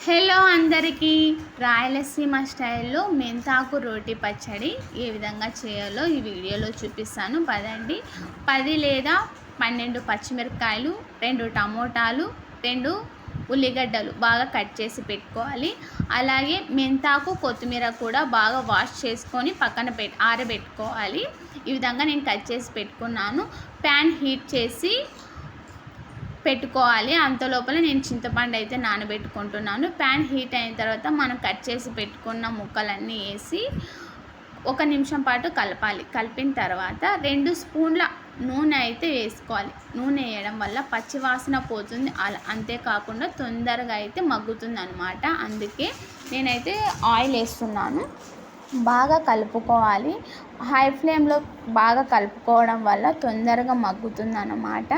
Hello అందరికీ, రాయలసీమ స్టైల్లో మెంతాకు రోటి పచ్చడి ఏ విధంగా చేయాలో ఈ వీడియోలో చూపిస్తాను. పదండి. 10 లేదా 12 పచ్చిమిరపకాయలు, 2 టమోటాలు, 2 ఉల్లిగడ్డలు బాగా కట్ చేసి పెట్టుకోవాలి. అలాగే మెంతాకు, కొత్తిమీర కూడా బాగా వాష్ చేసుకొని పక్కన ఆరబెట్టుకోవాలి. ఈ విధంగా నేను కట్ చేసి పెట్టుకున్నాను. ప్యాన్ హీట్ చేసి పెట్టుకోవాలి. అంత లోపల నేను చింతపండు అయితే నానబెట్టుకుంటున్నాను. ప్యాన్ హీట్ అయిన తర్వాత మనం కట్ చేసి పెట్టుకున్న ముక్కలన్నీ వేసి 1 నిమిషం పాటు కలపాలి. కలిపిన తర్వాత 2 స్పూన్ల నూనె అయితే వేసుకోవాలి. నూనె వేయడం వల్ల పచ్చివాసన పోతుంది, అంతేకాకుండా తొందరగా అయితే మగ్గుతుంది అన్నమాట. అందుకే నేనైతే ఆయిల్ వేస్తున్నాను. బాగా కలుపుకోవాలి. హై ఫ్లేమ్లో బాగా కలుపుకోవడం వల్ల తొందరగా మగ్గుతుంది అన్నమాట.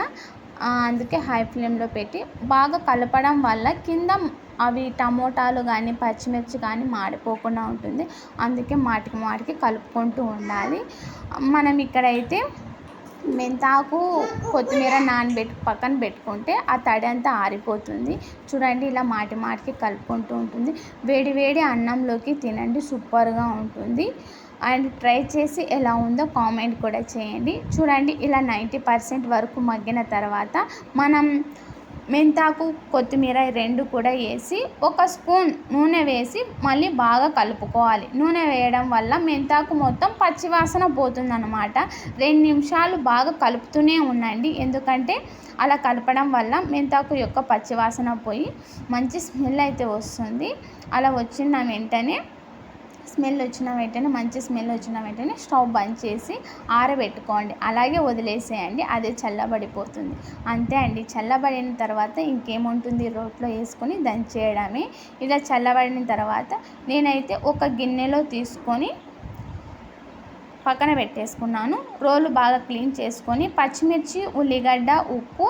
అందుకే హై ఫ్లేమ్లో పెట్టి బాగా కలపడం వల్ల కింద అవి టమోటాలు కానీ పచ్చిమిర్చి కానీ మాడిపోకుండా ఉంటుంది. అందుకే మాటికి కలుపుకుంటూ ఉండాలి. మనం ఇక్కడైతే మెంతాకు, కొత్తిమీర పక్కన పెట్టుకుంటే ఆ తడి అంతా ఆరిపోతుంది. చూడండి, ఇలా మాటికి కలుపుకుంటూ ఉంటుంది. వేడి అన్నంలోకి తినండి, సూపర్గా ఉంటుంది. అండ్ ట్రై చేసి ఎలా ఉందో కామెంట్ కూడా చేయండి. చూడండి, ఇలా 90% వరకు మగ్గిన తర్వాత మనం మెంతాకు, కొత్తిమీర 2 కూడా వేసి 1 స్పూన్ నూనె వేసి మళ్ళీ బాగా కలుపుకోవాలి. నూనె వేయడం వల్ల మెంతాకు మొత్తం పచ్చివాసన పోతుందన్నమాట. 2 నిమిషాలు బాగా కలుపుతూనే ఉండండి. ఎందుకంటే అలా కలపడం వల్ల మెంతాకు యొక్క పచ్చివాసన పోయి మంచి స్మెల్ అయితే వస్తుంది. అలా మంచి స్మెల్ వచ్చిన వెంటనే స్టవ్ బంద్ చేసి ఆరబెట్టుకోండి. అలాగే వదిలేసేయండి, అది చల్లబడిపోతుంది. అంతే అండి. చల్లబడిన తర్వాత ఇంకేముంటుంది, రోట్లో వేసుకొని దంచేయడమే. ఇలా చల్లబడిన తర్వాత నేనైతే ఒక గిన్నెలో తీసుకొని పక్కన పెట్టేసుకున్నాను. రోలు బాగా క్లీన్ చేసుకొని పచ్చిమిర్చి, ఉల్లిగడ్డ, ఉప్పు,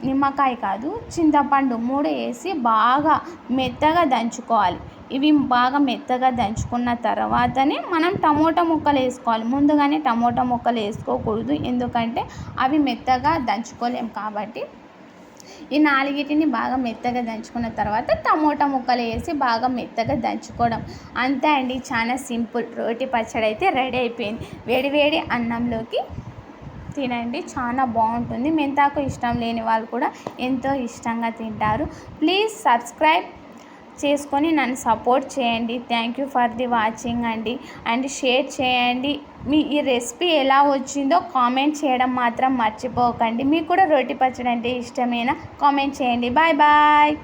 నిమ్మకాయ కాదు చింతపండు 3 వేసి బాగా మెత్తగా దంచుకోవాలి. ఇవి బాగా మెత్తగా దంచుకున్న తర్వాతనే మనం టమోటా ముక్కలు వేసుకోవాలి. ముందుగానే టమోటా ముక్కలు వేసుకోకూడదు, ఎందుకంటే అవి మెత్తగా దంచుకోలేము కాబట్టి. ఈ 4టిని బాగా మెత్తగా దంచుకున్న తర్వాత టమోటా ముక్కలు వేసి బాగా మెత్తగా దంచుకోవడం. అంతే అండి, చాలా సింపుల్. రోటి పచ్చడి అయితే రెడీ అయిపోయింది. వేడి అన్నంలోకి తినండి, చాలా బాగుంటుంది. మెంతాకు ఇష్టం లేని వాళ్ళు కూడా ఎంతో ఇష్టంగా తింటారు. ప్లీజ్ సబ్స్క్రైబ్ చేసుకొని నన్ను సపోర్ట్ చేయండి. Thank you for the watching అండి. అండ్ షేర్ చేయండి. మీ ఈ రెసిపీ ఎలా వచ్చిందో కామెంట్ చేయడం మాత్రం మర్చిపోకండి. మీకు కూడా రోటి పచ్చడి అంటే ఇష్టమేనా? కామెంట్ చేయండి. బాయ్.